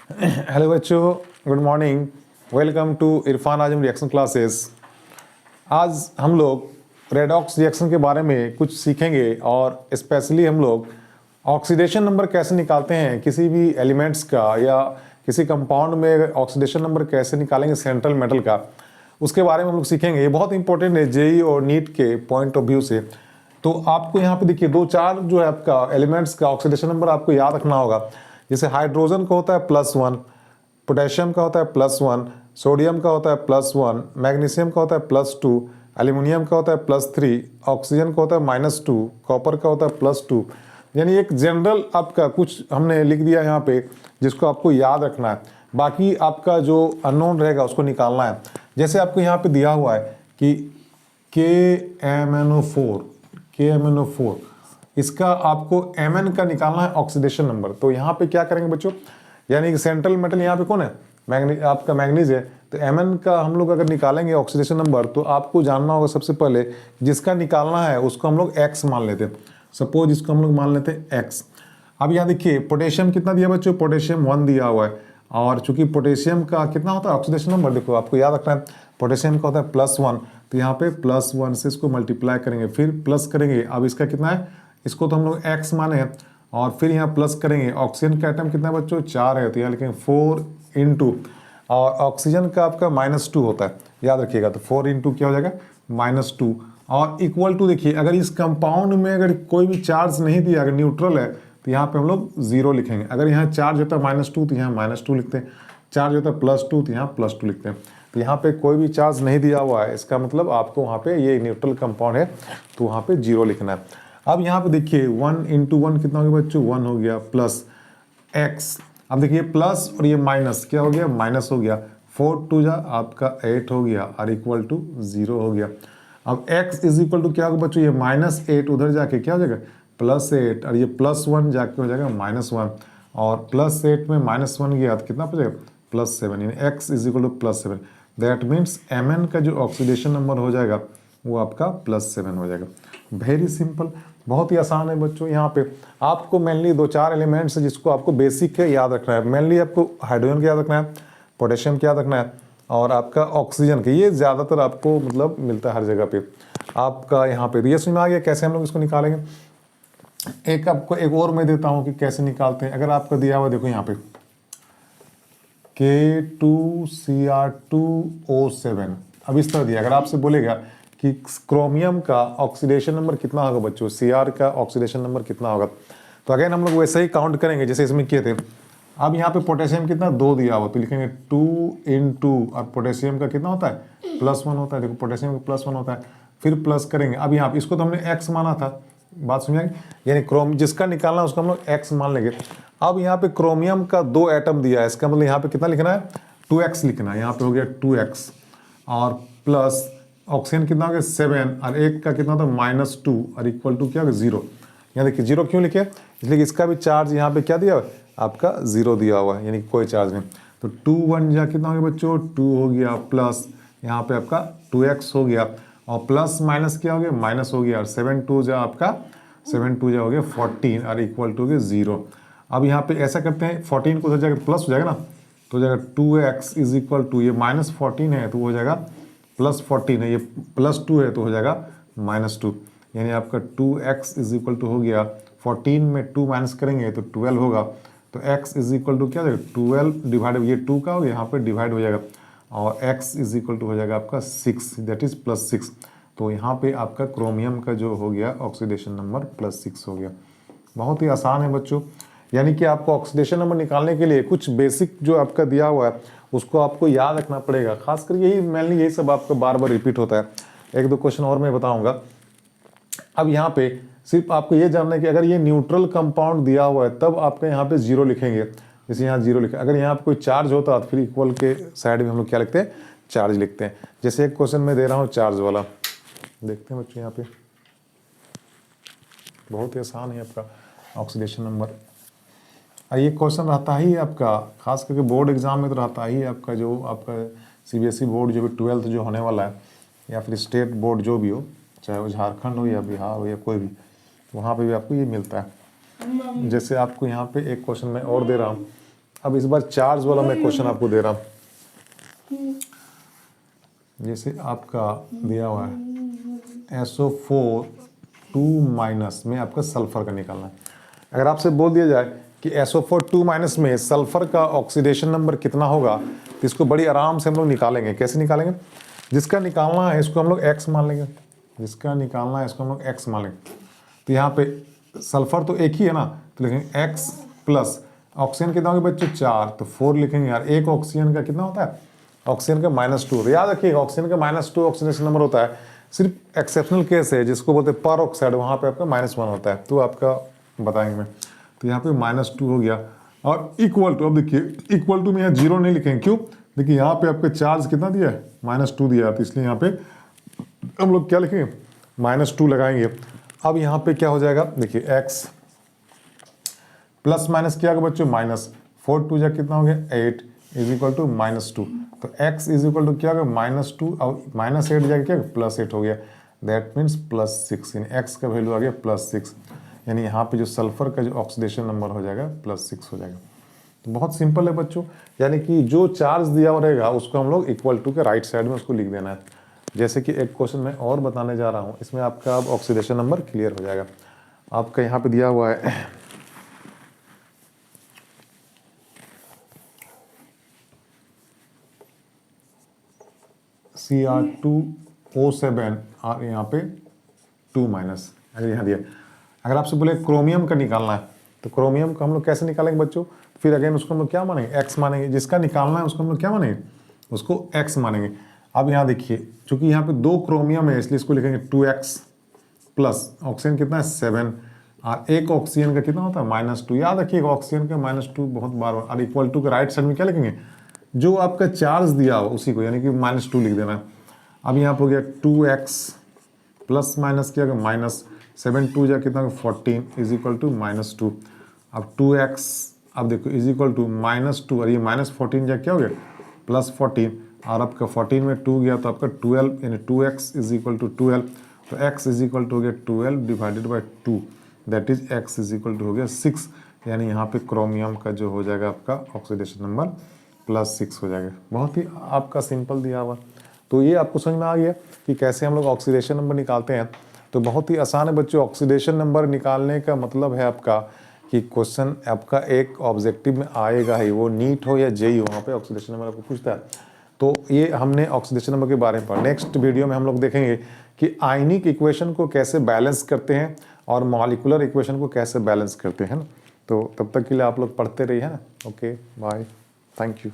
Hello बच्चों, good morning. Welcome to Irfan Azam reaction classes. आज हम लोग रेडॉक्स रिएक्शन के बारे में कुछ सीखेंगे और स्पेशली हम लोग ऑक्सीडेशन नंबर कैसे निकालते हैं किसी भी एलिमेंट्स का, या किसी कंपाउंड में ऑक्सीडेशन नंबर कैसे निकालेंगे सेंट्रल मेटल का, उसके बारे में हम लोग सीखेंगे। ये बहुत इंपॉर्टेंट है जेई और नीट के पॉइंट ऑफ व्यू से। तो आपको यहाँ पे देखिए दो चार जो है आपका एलिमेंट्स का ऑक्सीडेशन नंबर आपको याद रखना होगा। जैसे हाइड्रोजन का होता है +1, पोटेशियम का होता है +1, सोडियम का होता है +1, मैग्नीशियम का होता है +2, एल्यूमिनियम का होता है +3, ऑक्सीजन का होता है -2, कॉपर का होता है +2। यानी एक जनरल आपका कुछ हमने लिख दिया यहाँ पे जिसको आपको याद रखना है। बाकी आपका जो अननोन रहेगा उसको निकालना है। जैसे आपको यहाँ पे दिया हुआ है कि KMnO4 इसका आपको Mn का निकालना है ऑक्सीडेशन नंबर। तो यहाँ पे क्या करेंगे बच्चों, यानी कि सेंट्रल मेटल यहाँ पे कौन है, आपका मैग्नीज है। तो Mn का हम लोग अगर निकालेंगे ऑक्सीडेशन नंबर, तो आपको जानना होगा सबसे पहले जिसका निकालना है उसको हम लोग X मान लेते हैं। सपोज इसको हम लोग मान लेते हैं X। अब यहाँ देखिए पोटेशियम कितना दिया बच्चों, पोटेशियम 1 दिया हुआ है। और चूंकि पोटेशियम का कितना होता है ऑक्सीडेशन नंबर, देखो आपको याद रखना है पोटेशियम का होता है +1। तो यहाँ पे +1 से इसको मल्टीप्लाई करेंगे, फिर प्लस करेंगे। अब इसका कितना है, इसको तो हम लोग X माने हैं, और फिर यहाँ प्लस करेंगे। ऑक्सीजन का आइटम कितना है बच्चों, 4 है, तो यहाँ लिखेंगे 4 इंटू, और ऑक्सीजन का आपका -2 होता है, याद रखिएगा। तो 4 इंटू क्या हो जाएगा, -2, और इक्वल टू। देखिए अगर इस कंपाउंड में अगर कोई भी चार्ज नहीं दिया, अगर न्यूट्रल है, तो यहाँ पे हम लोग 0 लिखेंगे। अगर यहाँ चार्ज होता है -2 तो यहाँ -2 लिखते हैं, चार्ज होता है +2 तो यहाँ +2 लिखते हैं। तो यहाँ पे कोई भी चार्ज नहीं दिया हुआ है, इसका मतलब आपको वहाँ पे ये न्यूट्रल कंपाउंड है, तो वहाँ पे 0 लिखना है। अब यहाँ पे देखिए 1 इंटू 1 कितना हो गया बच्चों, 1 हो गया, प्लस x। अब देखिए प्लस और ये माइनस क्या हो गया, माइनस हो गया। 4 2 जा आपका 8 हो गया, और इक्वल टू 0 हो गया। अब x इज इक्वल टू क्या होगा बच्चों, ये -8 उधर जाके क्या हो जाएगा, +8, और ये +1 जाके हो जाएगा -1, और +8 में -1 गया तो कितना हो जाएगा, +7, यानी x is equal to +7। That means Mn का जो ऑक्सीडेशन नंबर हो जाएगा वो आपका +7 हो जाएगा। वेरी सिंपल, बहुत ही आसान है बच्चों। यहाँ पे आपको मेनली दो चार एलिमेंट्स है जिसको आपको बेसिक है याद रखना है। मेनली आपको हाइड्रोजन का याद रखना है, पोटेशियम का याद रखना है, और आपका ऑक्सीजन का। ये ज़्यादातर आपको मतलब मिलता है हर जगह पे आपका। यहाँ पे ये समझ में आ गया कैसे हम लोग इसको निकालेंगे। एक आपको एक और मैं देता हूँ कि कैसे निकालते हैं। अगर आपको दिया हुआ देखो यहाँ पे K2Cr2O7, अब इस तरह दिया। अगर आपसे बोलेगा कि क्रोमियम का ऑक्सीडेशन नंबर कितना होगा बच्चों, Cr का ऑक्सीडेशन नंबर कितना होगा, तो अगेन हम लोग वैसे ही काउंट करेंगे जैसे इसमें किए थे। अब यहाँ पे पोटेशियम कितना, 2 दिया हुआ, तो लिखेंगे 2 इंटू, और पोटेशियम का कितना होता है, +1 होता है। देखो पोटेशियम का +1 होता है, फिर प्लस करेंगे। अब यहाँ पे इसको तो हमने x माना था, बात समझाएंगे, यानी क्रोम जिसका निकालना है उसको हम लोग x मान लेंगे। अब यहाँ पे क्रोमियम का 2 एटम दिया है, इसका मतलब यहाँ पे कितना लिखना है, 2x लिखना है। यहाँ पे हो गया 2x, और प्लस ऑक्सीजन कितना हो गया 7, और एक का कितना था -2, और इक्वल टू क्या होगा 0। यहाँ देखिए 0 क्यों लिखे, इसलिए इसका भी चार्ज यहाँ पे क्या दिया हुआ है, आपका 0 दिया हुआ है, यानी कोई चार्ज नहीं। तो 2 1 जा कितना हो गया बच्चों, 2 हो गया, प्लस यहाँ पे आपका 2x हो गया, और प्लस माइनस क्या हो गया, माइनस हो गया, और 7 2 जा आपका 7 2 जा हो गया 14, और इक्वल टू हो गया 0। अब यहाँ पे ऐसा करते हैं, 14 को उधर जाकर प्लस हो जाएगा ना, तो हो जाएगा 2x इज इक्वल टू, ये -14 है तो हो जाएगा +14 है, ये +2 है तो हो जाएगा -2, यानी आपका 2x इज इक्वल टू हो गया 14 में 2 माइनस करेंगे तो 12 होगा। तो x इज इक्वल टू क्या हो जाएगा, 12 डिवाइड, ये 2 का हो यहाँ पे डिवाइड हो जाएगा, और x इज इक्वल टू हो जाएगा आपका 6, दैट इज +6। तो यहाँ पे आपका क्रोमियम का जो हो गया ऑक्सीडेशन नंबर +6 हो गया। बहुत ही आसान है बच्चों, यानी कि आपको ऑक्सीडेशन नंबर निकालने के लिए कुछ बेसिक जो आपका दिया हुआ है उसको आपको याद रखना पड़ेगा। खासकर यही मेनली यही सब आपको बार बार रिपीट होता है। एक दो क्वेश्चन और मैं बताऊंगा। अब यहाँ पे सिर्फ आपको ये जानना है कि अगर ये न्यूट्रल कंपाउंड दिया हुआ है तब आपके यहाँ पे 0 लिखेंगे, जैसे यहाँ 0 लिखे। अगर यहाँ पे कोई चार्ज होता तो फिर इक्वल के साइड में हम लोग क्या लिखते हैं, चार्ज लिखते हैं। जैसे एक क्वेश्चन मैं दे रहा हूँ चार्ज वाला, देखते हैं बच्चों यहाँ पे, बहुत ही आसान है आपका ऑक्सीडेशन नंबर। ये क्वेश्चन रहता ही आपका खास करके बोर्ड एग्जाम में तो रहता ही आपका, जो आपका CBSE बोर्ड जो भी 12th जो होने वाला है, या फिर स्टेट बोर्ड जो भी हो, चाहे वो झारखंड हो या बिहार हो या कोई भी, वहाँ पे भी आपको ये मिलता है। जैसे आपको यहाँ पे एक क्वेश्चन मैं और दे रहा हूँ अब इस बार चार्ज वाला मैं क्वेश्चन आपको दे रहा हूँ। जैसे आपका दिया हुआ है SO4 2- में आपका सल्फर का निकालना है। अगर आपसे बोल दिया जाए कि SO4 2- में सल्फर का ऑक्सीडेशन नंबर कितना होगा, तो इसको बड़ी आराम से हम लोग निकालेंगे। कैसे निकालेंगे? जिसका निकालना है इसको हम लोग x मान लेंगे, जिसका निकालना है इसको हम लोग x मान लेंगे। तो यहाँ पे सल्फर तो एक ही है ना, तो लिखेंगे x प्लस ऑक्सीजन कितना होगा बच्चों 4, तो 4 लिखेंगे यार। एक ऑक्सीजन का कितना होता है? ऑक्सीजन का -2। याद रखिएगा ऑक्सीजन का -2 ऑक्सीडेशन नंबर होता है। सिर्फ एक्सेप्शनल केस है जिसको बोलते हैं पर ऑक्साइड, वहाँ पे आपका -1 होता है, तो आपका बताएंगे मैं। तो यहाँ पे -2 हो गया और इक्वल टू, अब देखिए इक्वल टू में यहाँ 0 नहीं लिखेंगे। क्यों? देखिए यहाँ पे आपका चार्ज कितना दिया है? -2 दिया है, तो इसलिए यहाँ पे हम लोग क्या लिखेंगे? -2 लगाएंगे। अब यहाँ पे क्या हो जाएगा? देखिए x प्लस माइनस क्या होगा बच्चों? -4 2 जा कितना हो गया? 8 इज इक्वल टू -2। तो x इज इक्वल टू क्या होगा? -2 और -8 जाके क्या +8 हो गया। दैट मीन्स +6, यानी x का वैल्यू आ गया +6। यानी यहाँ पे जो सल्फर का जो ऑक्सीडेशन नंबर हो जाएगा +6 हो जाएगा। तो बहुत सिंपल है बच्चों, यानी कि जो चार्ज दिया हुआ रहेगा उसको हम लोग इक्वल टू के राइट साइड में उसको लिख देना है। जैसे कि एक क्वेश्चन मैं और बताने जा रहा हूँ, इसमें आपका अब ऑक्सीडेशन नंबर क्लियर हो जाएगा। आपका यहाँ पे दिया हुआ है Cr2O7 और यहाँ पे 2-, अगर यहाँ दिया। अगर आपसे बोले क्रोमियम का निकालना है, तो क्रोमियम का हम लोग कैसे निकालेंगे बच्चों? फिर अगेन उसको हम लोग क्या मानेंगे? x मानेंगे। जिसका निकालना है उसको हम लोग क्या मानेंगे? उसको x मानेंगे। अब यहाँ देखिए, चूंकि यहाँ पे 2 क्रोमियम है इसलिए इसको लिखेंगे 2x प्लस ऑक्सीजन कितना है 7 और एक ऑक्सीजन का कितना होता है -2। याद रखिएगा ऑक्सीजन का -2 बहुत बार और इक्वल टू के राइट साइड में क्या लिखेंगे? जो आपका चार्ज दिया हो उसी को, यानी कि -2 लिख देना है। अब यहाँ पे हो गया 2x प्लस माइनस क्या होगा? -7 2 जा कितना होगा? 14 इज इक्वल टू -2। अब 2x अब देखो इज इक्वल टू -2 और ये -14 जा क्या हो गया? +14 और आपका 14 में 2 गया तो आपका 12, यानी 2x इज इक्वल टू 12। तो x इज इक्वल टू हो गया 12 divided by 2, that is x is equal to हो गया 6। यानी यहाँ पे क्रोमियम का जो हो जाएगा आपका ऑक्सीडेशन नंबर +6 हो जाएगा। बहुत ही आपका सिंपल दिया हुआ। तो ये आपको समझ में आ गया कि कैसे हम लोग ऑक्सीडेशन नंबर निकालते हैं। तो बहुत ही आसान है बच्चों। ऑक्सीडेशन नंबर निकालने का मतलब है आपका कि क्वेश्चन आपका एक ऑब्जेक्टिव में आएगा ही, वो नीट हो या जेई हो, वहाँ पे ऑक्सीडेशन नंबर आपको पूछता है। तो ये हमने ऑक्सीडेशन नंबर के बारे में पढ़ा। नेक्स्ट वीडियो में हम लोग देखेंगे कि आयनिक इक्वेशन को कैसे बैलेंस करते हैं और मॉलिक्यूलर इक्वेशन को कैसे बैलेंस करते हैं ना। तो तब तक के लिए आप लोग पढ़ते रहिए ना। Okay bye, thank you.